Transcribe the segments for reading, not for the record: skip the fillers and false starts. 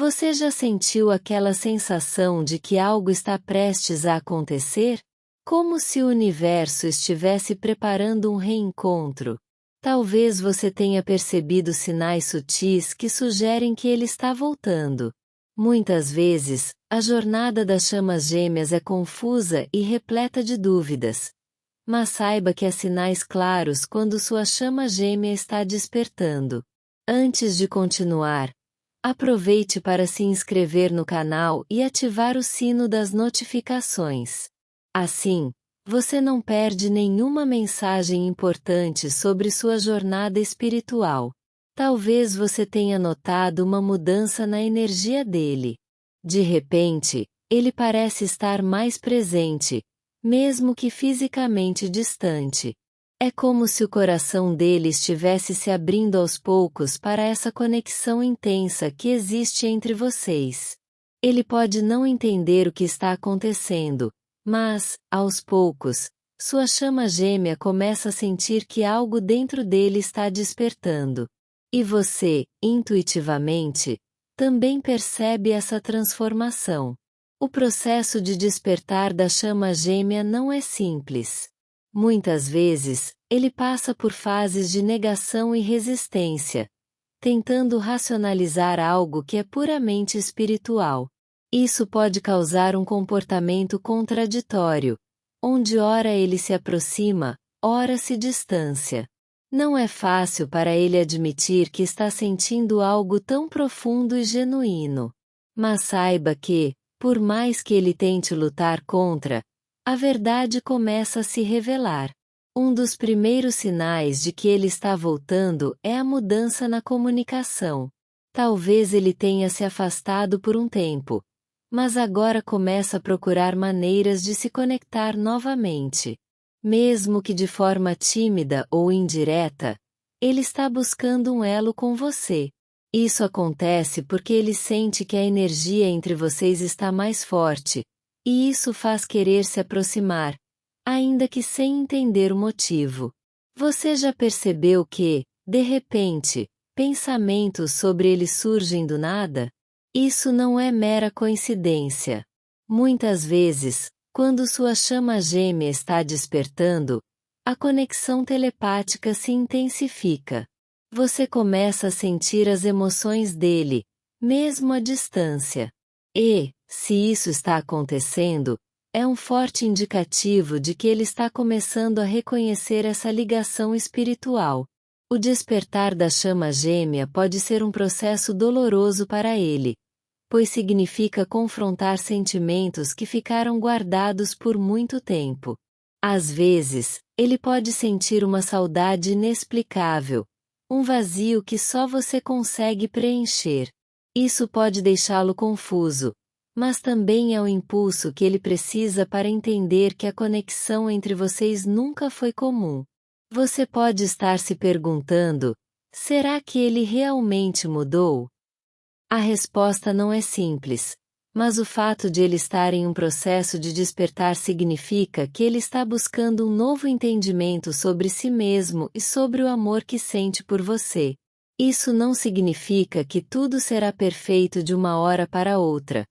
Você já sentiu aquela sensação de que algo está prestes a acontecer? Como se o universo estivesse preparando um reencontro. Talvez você tenha percebido sinais sutis que sugerem que ele está voltando. Muitas vezes, a jornada das chamas gêmeas é confusa e repleta de dúvidas. Mas saiba que há sinais claros quando sua chama gêmea está despertando. Antes de continuar, aproveite para se inscrever no canal e ativar o sino das notificações. Assim, você não perde nenhuma mensagem importante sobre sua jornada espiritual. Talvez você tenha notado uma mudança na energia dele. De repente, ele parece estar mais presente, mesmo que fisicamente distante. É como se o coração dele estivesse se abrindo aos poucos para essa conexão intensa que existe entre vocês. Ele pode não entender o que está acontecendo, mas, aos poucos, sua chama gêmea começa a sentir que algo dentro dele está despertando. E você, intuitivamente, também percebe essa transformação. O processo de despertar da chama gêmea não é simples. Muitas vezes, ele passa por fases de negação e resistência, tentando racionalizar algo que é puramente espiritual. Isso pode causar um comportamento contraditório, onde ora ele se aproxima, ora se distancia. Não é fácil para ele admitir que está sentindo algo tão profundo e genuíno. Mas saiba que, por mais que ele tente lutar contra, a verdade começa a se revelar. Um dos primeiros sinais de que ele está voltando é a mudança na comunicação. Talvez ele tenha se afastado por um tempo, mas agora começa a procurar maneiras de se conectar novamente. Mesmo que de forma tímida ou indireta, ele está buscando um elo com você. Isso acontece porque ele sente que a energia entre vocês está mais forte, e isso faz querer se aproximar, ainda que sem entender o motivo. Você já percebeu que, de repente, pensamentos sobre ele surgem do nada? Isso não é mera coincidência. Muitas vezes, quando sua chama gêmea está despertando, a conexão telepática se intensifica. Você começa a sentir as emoções dele, mesmo à distância. E, se isso está acontecendo, é um forte indicativo de que ele está começando a reconhecer essa ligação espiritual. O despertar da chama gêmea pode ser um processo doloroso para ele, pois significa confrontar sentimentos que ficaram guardados por muito tempo. Às vezes, ele pode sentir uma saudade inexplicável, um vazio que só você consegue preencher. Isso pode deixá-lo confuso, mas também é o impulso que ele precisa para entender que a conexão entre vocês nunca foi comum. Você pode estar se perguntando: será que ele realmente mudou? A resposta não é simples, mas o fato de ele estar em um processo de despertar significa que ele está buscando um novo entendimento sobre si mesmo e sobre o amor que sente por você. Isso não significa que tudo será perfeito de uma hora para outra,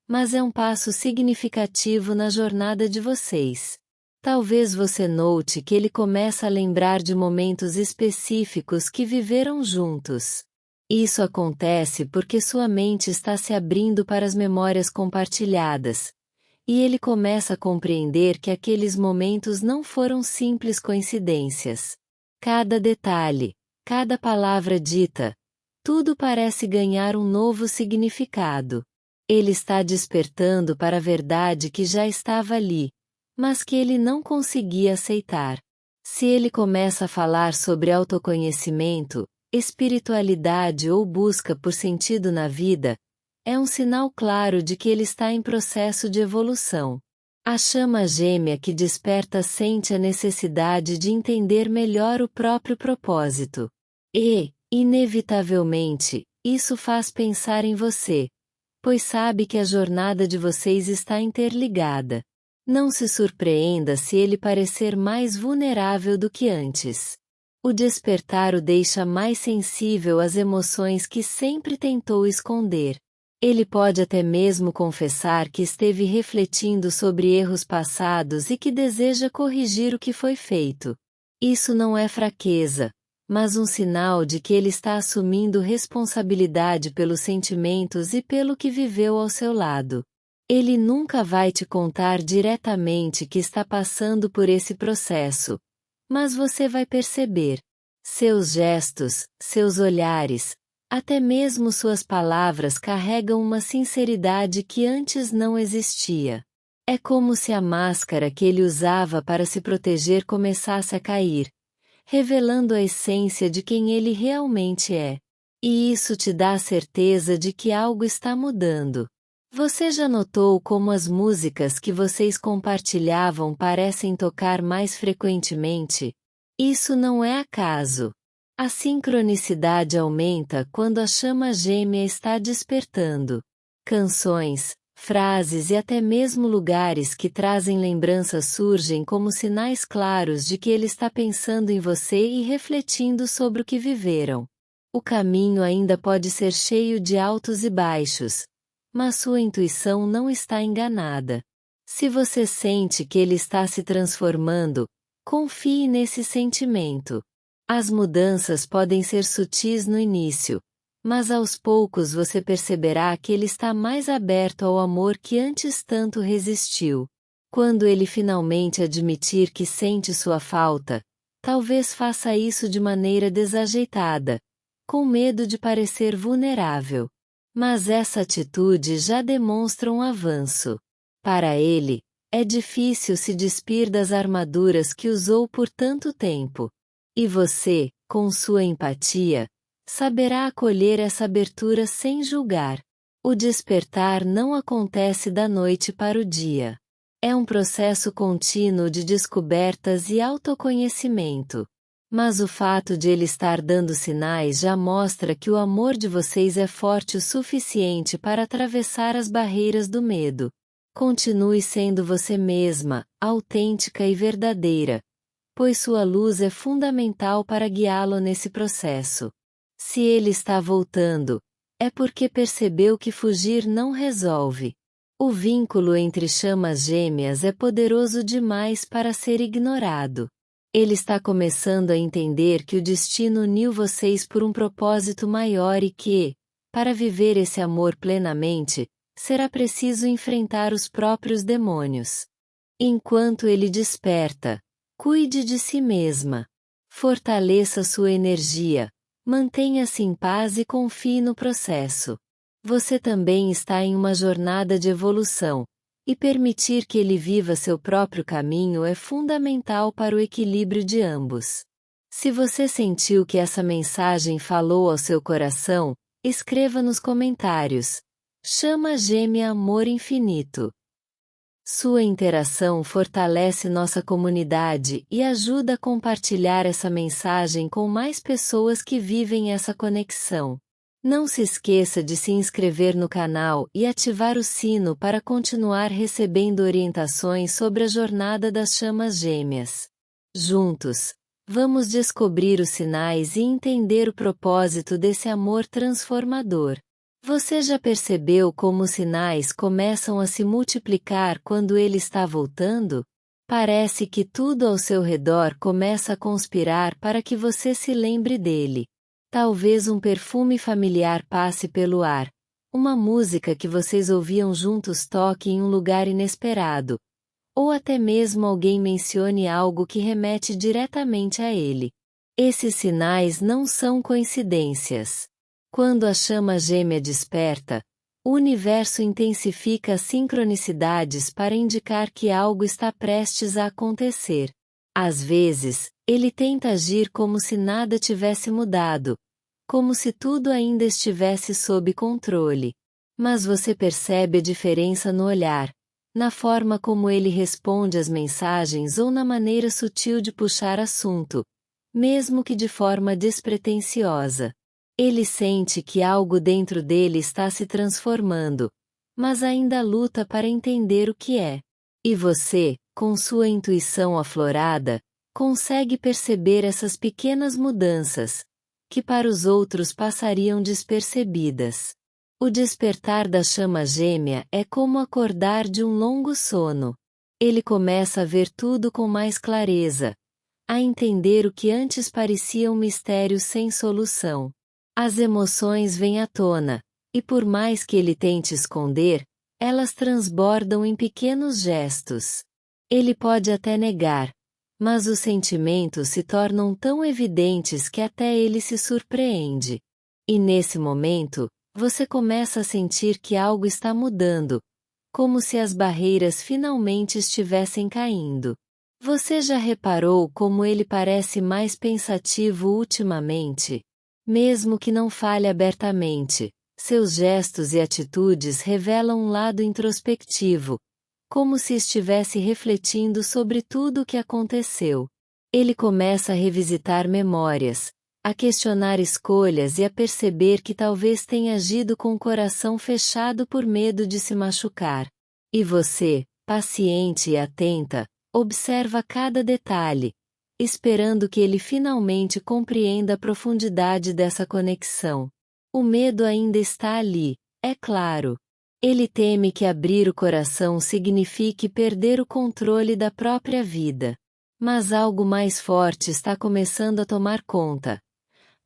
mas é um passo significativo na jornada de vocês. Talvez você note que ele começa a lembrar de momentos específicos que viveram juntos. Isso acontece porque sua mente está se abrindo para as memórias compartilhadas, e ele começa a compreender que aqueles momentos não foram simples coincidências. Cada detalhe, cada palavra dita, tudo parece ganhar um novo significado. Ele está despertando para a verdade que já estava ali, mas que ele não conseguia aceitar. Se ele começa a falar sobre autoconhecimento, espiritualidade ou busca por sentido na vida, é um sinal claro de que ele está em processo de evolução. A chama gêmea que desperta sente a necessidade de entender melhor o próprio propósito. E, inevitavelmente, isso faz pensar em você, pois sabe que a jornada de vocês está interligada. Não se surpreenda se ele parecer mais vulnerável do que antes. O despertar o deixa mais sensível às emoções que sempre tentou esconder. Ele pode até mesmo confessar que esteve refletindo sobre erros passados e que deseja corrigir o que foi feito. Isso não é fraqueza, mas um sinal de que ele está assumindo responsabilidade pelos sentimentos e pelo que viveu ao seu lado. Ele nunca vai te contar diretamente que está passando por esse processo, mas você vai perceber. Seus gestos, seus olhares, até mesmo suas palavras carregam uma sinceridade que antes não existia. É como se a máscara que ele usava para se proteger começasse a cair, revelando a essência de quem ele realmente é. E isso te dá a certeza de que algo está mudando. Você já notou como as músicas que vocês compartilhavam parecem tocar mais frequentemente? Isso não é acaso. A sincronicidade aumenta quando a chama gêmea está despertando. Canções, frases e até mesmo lugares que trazem lembranças surgem como sinais claros de que ele está pensando em você e refletindo sobre o que viveram. O caminho ainda pode ser cheio de altos e baixos, mas sua intuição não está enganada. Se você sente que ele está se transformando, confie nesse sentimento. As mudanças podem ser sutis no início, mas aos poucos você perceberá que ele está mais aberto ao amor que antes tanto resistiu. Quando ele finalmente admitir que sente sua falta, talvez faça isso de maneira desajeitada, com medo de parecer vulnerável. Mas essa atitude já demonstra um avanço. Para ele, é difícil se despir das armaduras que usou por tanto tempo. E você, com sua empatia, saberá acolher essa abertura sem julgar. O despertar não acontece da noite para o dia. É um processo contínuo de descobertas e autoconhecimento. Mas o fato de ele estar dando sinais já mostra que o amor de vocês é forte o suficiente para atravessar as barreiras do medo. Continue sendo você mesma, autêntica e verdadeira, pois sua luz é fundamental para guiá-lo nesse processo. Se ele está voltando, é porque percebeu que fugir não resolve. O vínculo entre chamas gêmeas é poderoso demais para ser ignorado. Ele está começando a entender que o destino uniu vocês por um propósito maior e que, para viver esse amor plenamente, será preciso enfrentar os próprios demônios. Enquanto ele desperta, cuide de si mesma. Fortaleça sua energia. Mantenha-se em paz e confie no processo. Você também está em uma jornada de evolução, e permitir que ele viva seu próprio caminho é fundamental para o equilíbrio de ambos. Se você sentiu que essa mensagem falou ao seu coração, escreva nos comentários. Chama gêmea Amor Infinito. Sua interação fortalece nossa comunidade e ajuda a compartilhar essa mensagem com mais pessoas que vivem essa conexão. Não se esqueça de se inscrever no canal e ativar o sino para continuar recebendo orientações sobre a jornada das chamas gêmeas. Juntos, vamos descobrir os sinais e entender o propósito desse amor transformador. Você já percebeu como os sinais começam a se multiplicar quando ele está voltando? Parece que tudo ao seu redor começa a conspirar para que você se lembre dele. Talvez um perfume familiar passe pelo ar, uma música que vocês ouviam juntos toque em um lugar inesperado, ou até mesmo alguém mencione algo que remete diretamente a ele. Esses sinais não são coincidências. Quando a chama gêmea desperta, o universo intensifica as sincronicidades para indicar que algo está prestes a acontecer. Às vezes, ele tenta agir como se nada tivesse mudado, como se tudo ainda estivesse sob controle. Mas você percebe a diferença no olhar, na forma como ele responde às mensagens ou na maneira sutil de puxar assunto, mesmo que de forma despretensiosa. Ele sente que algo dentro dele está se transformando, mas ainda luta para entender o que é. E você, com sua intuição aflorada, consegue perceber essas pequenas mudanças, que para os outros passariam despercebidas. O despertar da chama gêmea é como acordar de um longo sono. Ele começa a ver tudo com mais clareza, a entender o que antes parecia um mistério sem solução. As emoções vêm à tona, e por mais que ele tente esconder, elas transbordam em pequenos gestos. Ele pode até negar, mas os sentimentos se tornam tão evidentes que até ele se surpreende. E nesse momento, você começa a sentir que algo está mudando, como se as barreiras finalmente estivessem caindo. Você já reparou como ele parece mais pensativo ultimamente? Mesmo que não fale abertamente, seus gestos e atitudes revelam um lado introspectivo, como se estivesse refletindo sobre tudo o que aconteceu. Ele começa a revisitar memórias, a questionar escolhas e a perceber que talvez tenha agido com o coração fechado por medo de se machucar. E você, paciente e atenta, observa cada detalhe, esperando que ele finalmente compreenda a profundidade dessa conexão. O medo ainda está ali, é claro. Ele teme que abrir o coração signifique perder o controle da própria vida. Mas algo mais forte está começando a tomar conta.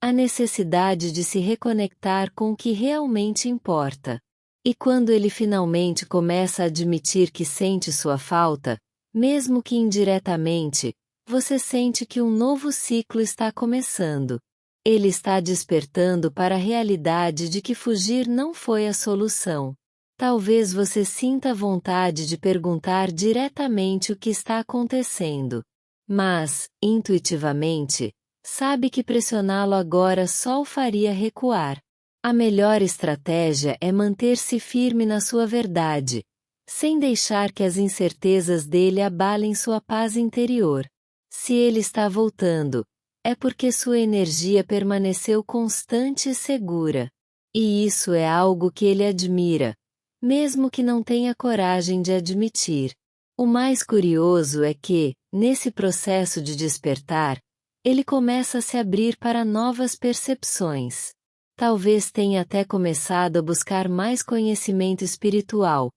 A necessidade de se reconectar com o que realmente importa. E quando ele finalmente começa a admitir que sente sua falta, mesmo que indiretamente, você sente que um novo ciclo está começando. Ele está despertando para a realidade de que fugir não foi a solução. Talvez você sinta vontade de perguntar diretamente o que está acontecendo. Mas, intuitivamente, sabe que pressioná-lo agora só o faria recuar. A melhor estratégia é manter-se firme na sua verdade, sem deixar que as incertezas dele abalem sua paz interior. Se ele está voltando, é porque sua energia permaneceu constante e segura. E isso é algo que ele admira, mesmo que não tenha coragem de admitir. O mais curioso é que, nesse processo de despertar, ele começa a se abrir para novas percepções. Talvez tenha até começado a buscar mais conhecimento espiritual,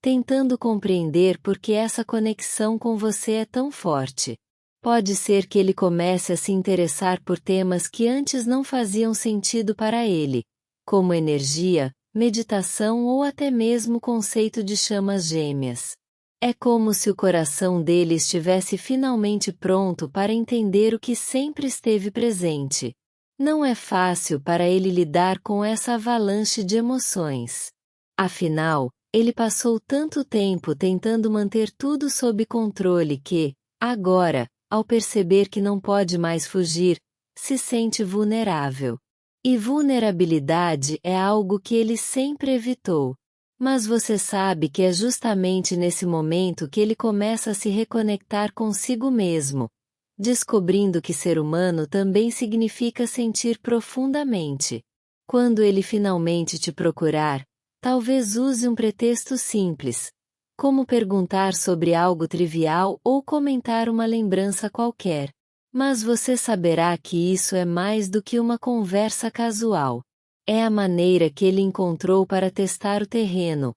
tentando compreender por que essa conexão com você é tão forte. Pode ser que ele comece a se interessar por temas que antes não faziam sentido para ele, como energia, meditação ou até mesmo o conceito de chamas gêmeas. É como se o coração dele estivesse finalmente pronto para entender o que sempre esteve presente. Não é fácil para ele lidar com essa avalanche de emoções. Afinal, ele passou tanto tempo tentando manter tudo sob controle que, agora, ao perceber que não pode mais fugir, se sente vulnerável. E vulnerabilidade é algo que ele sempre evitou. Mas você sabe que é justamente nesse momento que ele começa a se reconectar consigo mesmo, descobrindo que ser humano também significa sentir profundamente. Quando ele finalmente te procurar, talvez use um pretexto simples, como perguntar sobre algo trivial ou comentar uma lembrança qualquer. Mas você saberá que isso é mais do que uma conversa casual. É a maneira que ele encontrou para testar o terreno,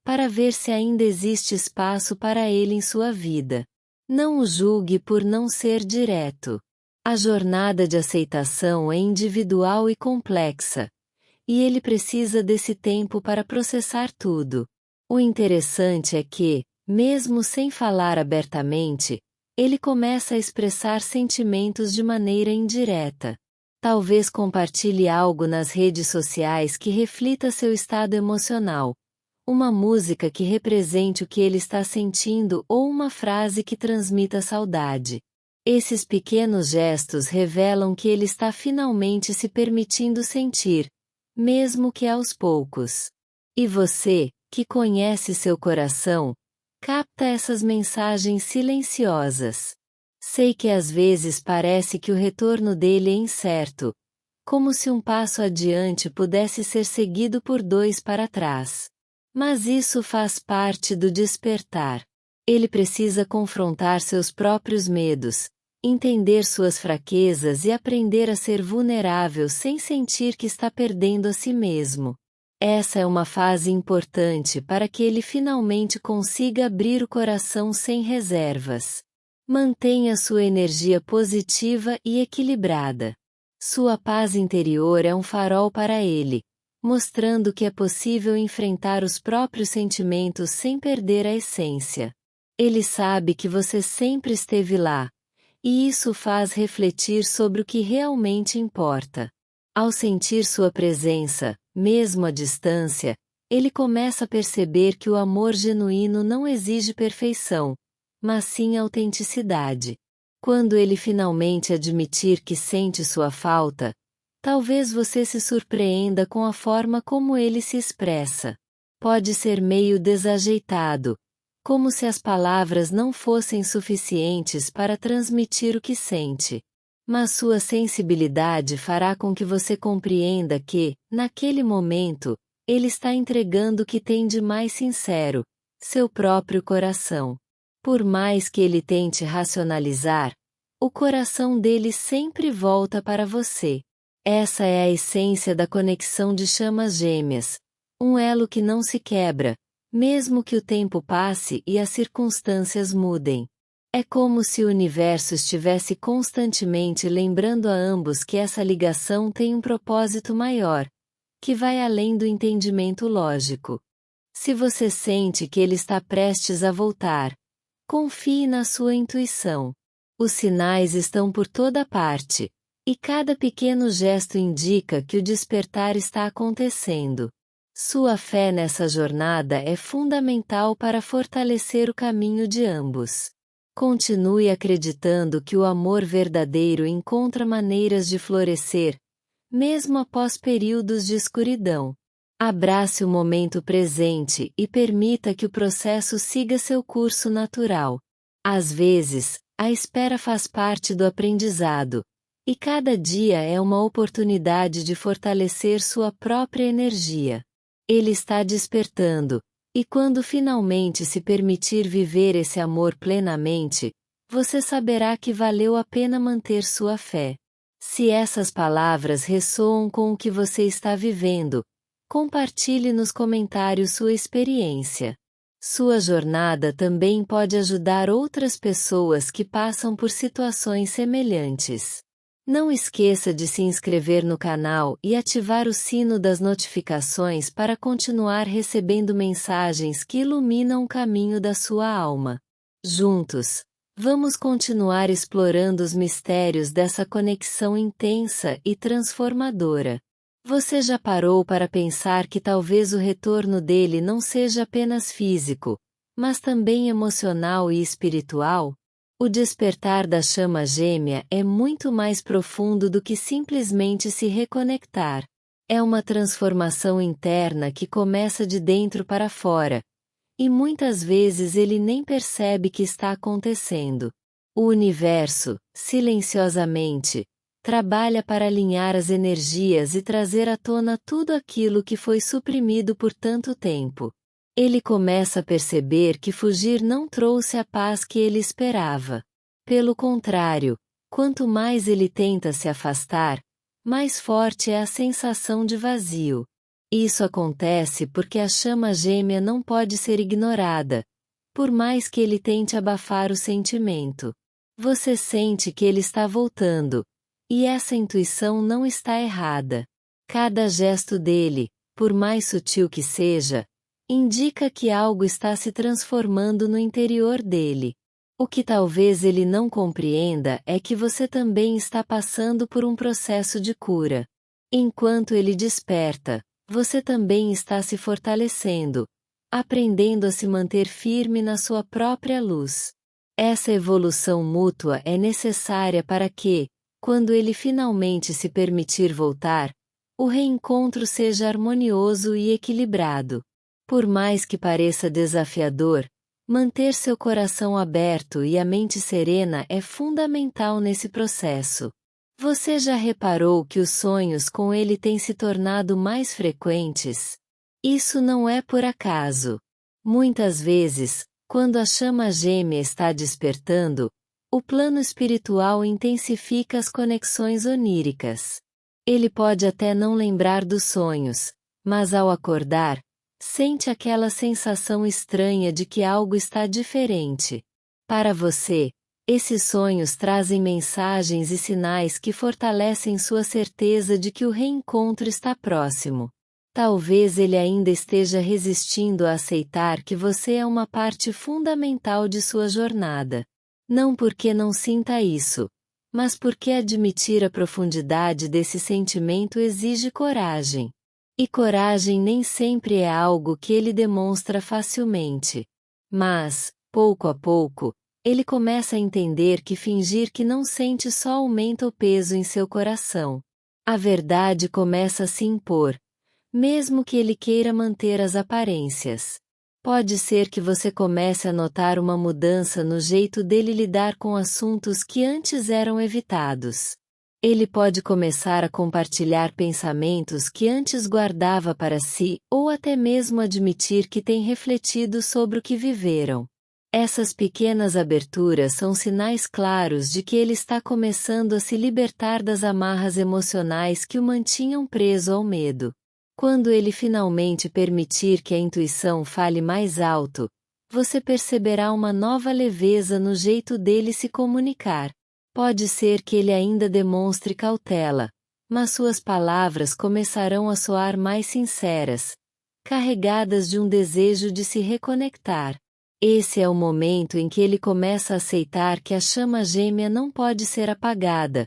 para ver se ainda existe espaço para ele em sua vida. Não o julgue por não ser direto. A jornada de aceitação é individual e complexa, e ele precisa desse tempo para processar tudo. O interessante é que, mesmo sem falar abertamente, ele começa a expressar sentimentos de maneira indireta. Talvez compartilhe algo nas redes sociais que reflita seu estado emocional, uma música que represente o que ele está sentindo ou uma frase que transmita saudade. Esses pequenos gestos revelam que ele está finalmente se permitindo sentir, mesmo que aos poucos. E você, que conhece seu coração, capta essas mensagens silenciosas. Sei que às vezes parece que o retorno dele é incerto, como se um passo adiante pudesse ser seguido por dois para trás. Mas isso faz parte do despertar. Ele precisa confrontar seus próprios medos, entender suas fraquezas e aprender a ser vulnerável sem sentir que está perdendo a si mesmo. Essa é uma fase importante para que ele finalmente consiga abrir o coração sem reservas. Mantenha sua energia positiva e equilibrada. Sua paz interior é um farol para ele, mostrando que é possível enfrentar os próprios sentimentos sem perder a essência. Ele sabe que você sempre esteve lá, e isso faz refletir sobre o que realmente importa. Ao sentir sua presença, mesmo à distância, ele começa a perceber que o amor genuíno não exige perfeição, mas sim autenticidade. Quando ele finalmente admitir que sente sua falta, talvez você se surpreenda com a forma como ele se expressa. Pode ser meio desajeitado, como se as palavras não fossem suficientes para transmitir o que sente. Mas sua sensibilidade fará com que você compreenda que, naquele momento, ele está entregando o que tem de mais sincero, seu próprio coração. Por mais que ele tente racionalizar, o coração dele sempre volta para você. Essa é a essência da conexão de chamas gêmeas, um elo que não se quebra, mesmo que o tempo passe e as circunstâncias mudem. É como se o universo estivesse constantemente lembrando a ambos que essa ligação tem um propósito maior, que vai além do entendimento lógico. Se você sente que ele está prestes a voltar, confie na sua intuição. Os sinais estão por toda parte, e cada pequeno gesto indica que o despertar está acontecendo. Sua fé nessa jornada é fundamental para fortalecer o caminho de ambos. Continue acreditando que o amor verdadeiro encontra maneiras de florescer, mesmo após períodos de escuridão. Abrace o momento presente e permita que o processo siga seu curso natural. Às vezes, a espera faz parte do aprendizado, e cada dia é uma oportunidade de fortalecer sua própria energia. Ele está despertando, e quando finalmente se permitir viver esse amor plenamente, você saberá que valeu a pena manter sua fé. Se essas palavras ressoam com o que você está vivendo, compartilhe nos comentários sua experiência. Sua jornada também pode ajudar outras pessoas que passam por situações semelhantes. Não esqueça de se inscrever no canal e ativar o sino das notificações para continuar recebendo mensagens que iluminam o caminho da sua alma. Juntos, vamos continuar explorando os mistérios dessa conexão intensa e transformadora. Você já parou para pensar que talvez o retorno dele não seja apenas físico, mas também emocional e espiritual? O despertar da chama gêmea é muito mais profundo do que simplesmente se reconectar. É uma transformação interna que começa de dentro para fora, e muitas vezes ele nem percebe que está acontecendo. O universo, silenciosamente, trabalha para alinhar as energias e trazer à tona tudo aquilo que foi suprimido por tanto tempo. Ele começa a perceber que fugir não trouxe a paz que ele esperava. Pelo contrário, quanto mais ele tenta se afastar, mais forte é a sensação de vazio. Isso acontece porque a chama gêmea não pode ser ignorada, por mais que ele tente abafar o sentimento. Você sente que ele está voltando, e essa intuição não está errada. Cada gesto dele, por mais sutil que seja, indica que algo está se transformando no interior dele. O que talvez ele não compreenda é que você também está passando por um processo de cura. Enquanto ele desperta, você também está se fortalecendo, aprendendo a se manter firme na sua própria luz. Essa evolução mútua é necessária para que, quando ele finalmente se permitir voltar, o reencontro seja harmonioso e equilibrado. Por mais que pareça desafiador, manter seu coração aberto e a mente serena é fundamental nesse processo. Você já reparou que os sonhos com ele têm se tornado mais frequentes? Isso não é por acaso. Muitas vezes, quando a chama gêmea está despertando, o plano espiritual intensifica as conexões oníricas. Ele pode até não lembrar dos sonhos, Mas ao acordar, sente aquela sensação estranha de que algo está diferente. Para você, esses sonhos trazem mensagens e sinais que fortalecem sua certeza de que o reencontro está próximo. Talvez ele ainda esteja resistindo a aceitar que você é uma parte fundamental de sua jornada. Não porque não sinta isso, mas porque admitir a profundidade desse sentimento exige coragem. E coragem nem sempre é algo que ele demonstra facilmente. Mas, pouco a pouco, ele começa a entender que fingir que não sente só aumenta o peso em seu coração. A verdade começa a se impor, mesmo que ele queira manter as aparências. Pode ser que você comece a notar uma mudança no jeito dele lidar com assuntos que antes eram evitados. Ele pode começar a compartilhar pensamentos que antes guardava para si, ou até mesmo admitir que tem refletido sobre o que viveram. Essas pequenas aberturas são sinais claros de que ele está começando a se libertar das amarras emocionais que o mantinham preso ao medo. Quando ele finalmente permitir que a intuição fale mais alto, você perceberá uma nova leveza no jeito dele se comunicar. Pode ser que ele ainda demonstre cautela, mas suas palavras começarão a soar mais sinceras, carregadas de um desejo de se reconectar. Esse é o momento em que ele começa a aceitar que a chama gêmea não pode ser apagada,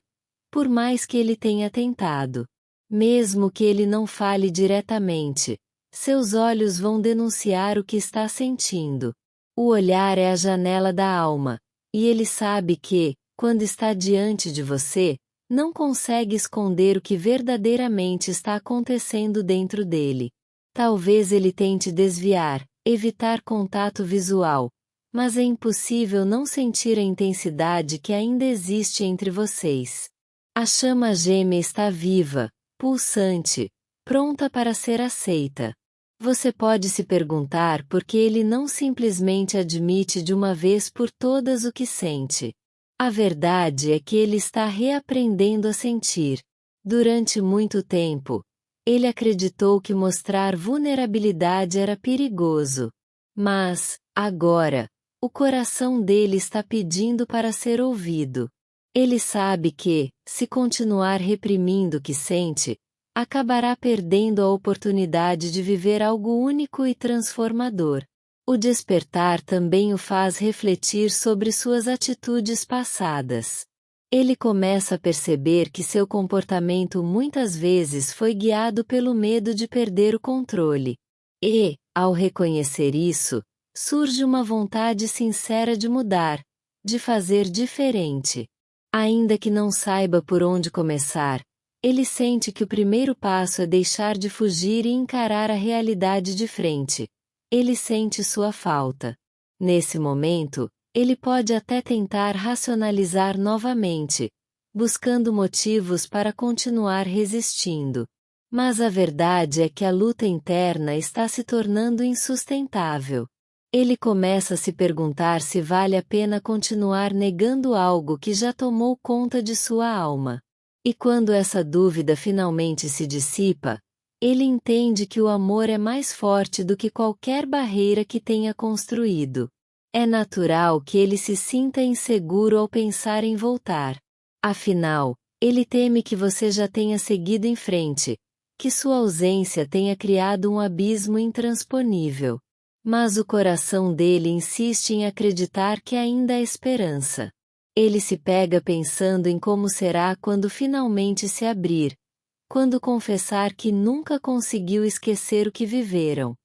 por mais que ele tenha tentado. Mesmo que ele não fale diretamente, seus olhos vão denunciar o que está sentindo. O olhar é a janela da alma, e ele sabe que, quando está diante de você, não consegue esconder o que verdadeiramente está acontecendo dentro dele. Talvez ele tente desviar, evitar contato visual, mas é impossível não sentir a intensidade que ainda existe entre vocês. A chama gêmea está viva, pulsante, pronta para ser aceita. Você pode se perguntar por que ele não simplesmente admite de uma vez por todas o que sente. A verdade é que ele está reaprendendo a sentir. Durante muito tempo, ele acreditou que mostrar vulnerabilidade era perigoso. Mas, agora, o coração dele está pedindo para ser ouvido. Ele sabe que, se continuar reprimindo o que sente, acabará perdendo a oportunidade de viver algo único e transformador. O despertar também o faz refletir sobre suas atitudes passadas. Ele começa a perceber que seu comportamento muitas vezes foi guiado pelo medo de perder o controle. E, ao reconhecer isso, surge uma vontade sincera de mudar, de fazer diferente. Ainda que não saiba por onde começar, ele sente que o primeiro passo é deixar de fugir e encarar a realidade de frente. Ele sente sua falta. Nesse momento, ele pode até tentar racionalizar novamente, buscando motivos para continuar resistindo. Mas a verdade é que a luta interna está se tornando insustentável. Ele começa a se perguntar se vale a pena continuar negando algo que já tomou conta de sua alma. E quando essa dúvida finalmente se dissipa, ele entende que o amor é mais forte do que qualquer barreira que tenha construído. É natural que ele se sinta inseguro ao pensar em voltar. Afinal, ele teme que você já tenha seguido em frente, que sua ausência tenha criado um abismo intransponível. Mas o coração dele insiste em acreditar que ainda há esperança. Ele se pega pensando em como será quando finalmente se abrir, quando confessar que nunca conseguiu esquecer o que viveram.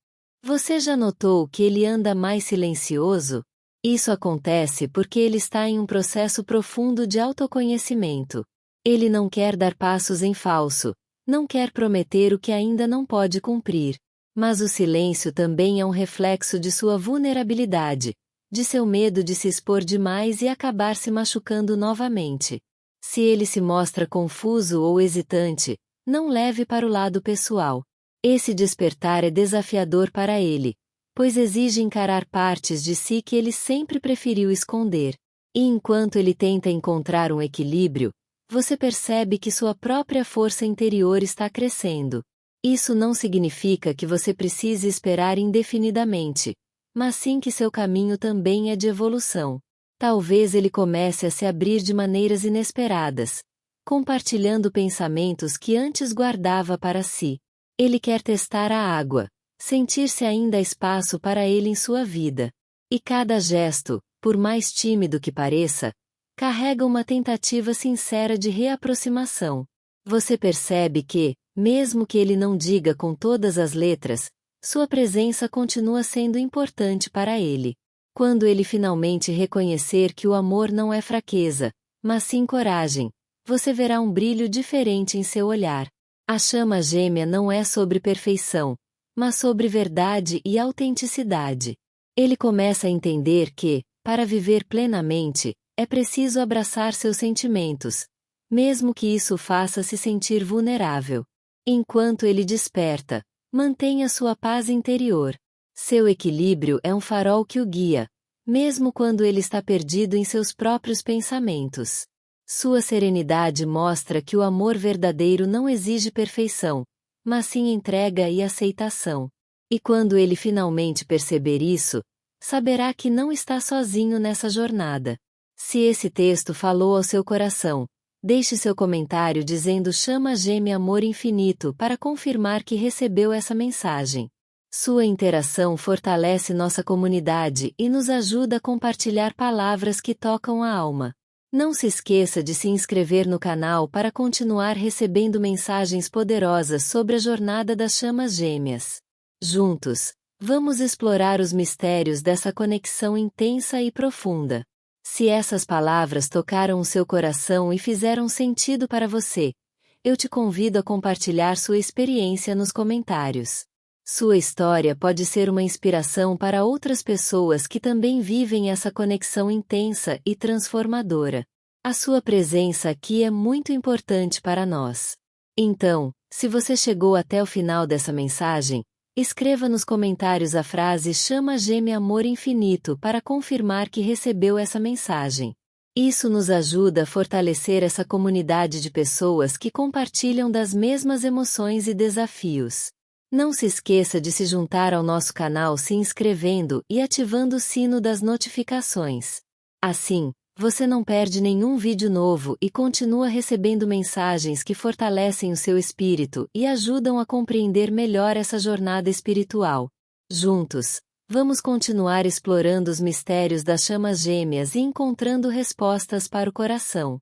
Você já notou que ele anda mais silencioso? Isso acontece porque ele está em um processo profundo de autoconhecimento. Ele não quer dar passos em falso, não quer prometer o que ainda não pode cumprir. Mas o silêncio também é um reflexo de sua vulnerabilidade, de seu medo de se expor demais e acabar se machucando novamente. Se ele se mostra confuso ou hesitante, não leve para o lado pessoal. Esse despertar é desafiador para ele, pois exige encarar partes de si que ele sempre preferiu esconder. E enquanto ele tenta encontrar um equilíbrio, você percebe que sua própria força interior está crescendo. Isso não significa que você precise esperar indefinidamente, mas sim que seu caminho também é de evolução. Talvez ele comece a se abrir de maneiras inesperadas, compartilhando pensamentos que antes guardava para si. Ele quer testar a água, sentir se ainda há espaço para ele em sua vida. E cada gesto, por mais tímido que pareça, carrega uma tentativa sincera de reaproximação. Você percebe que, mesmo que ele não diga com todas as letras, sua presença continua sendo importante para ele. Quando ele finalmente reconhecer que o amor não é fraqueza, mas sim coragem, você verá um brilho diferente em seu olhar. A chama gêmea não é sobre perfeição, mas sobre verdade e autenticidade. Ele começa a entender que, para viver plenamente, é preciso abraçar seus sentimentos, mesmo que isso o faça se sentir vulnerável. Enquanto ele desperta, mantenha sua paz interior. Seu equilíbrio é um farol que o guia, mesmo quando ele está perdido em seus próprios pensamentos. Sua serenidade mostra que o amor verdadeiro não exige perfeição, mas sim entrega e aceitação. E quando ele finalmente perceber isso, saberá que não está sozinho nessa jornada. Se esse texto falou ao seu coração, deixe seu comentário dizendo chama gêmea amor infinito para confirmar que recebeu essa mensagem. Sua interação fortalece nossa comunidade e nos ajuda a compartilhar palavras que tocam a alma. Não se esqueça de se inscrever no canal para continuar recebendo mensagens poderosas sobre a jornada das chamas gêmeas. Juntos, vamos explorar os mistérios dessa conexão intensa e profunda. Se essas palavras tocaram o seu coração e fizeram sentido para você, eu te convido a compartilhar sua experiência nos comentários. Sua história pode ser uma inspiração para outras pessoas que também vivem essa conexão intensa e transformadora. A sua presença aqui é muito importante para nós. Então, se você chegou até o final dessa mensagem, escreva nos comentários a frase chama gêmea amor infinito para confirmar que recebeu essa mensagem. Isso nos ajuda a fortalecer essa comunidade de pessoas que compartilham das mesmas emoções e desafios. Não se esqueça de se juntar ao nosso canal se inscrevendo e ativando o sino das notificações. Assim, você não perde nenhum vídeo novo e continua recebendo mensagens que fortalecem o seu espírito e ajudam a compreender melhor essa jornada espiritual. Juntos, vamos continuar explorando os mistérios das chamas gêmeas e encontrando respostas para o coração.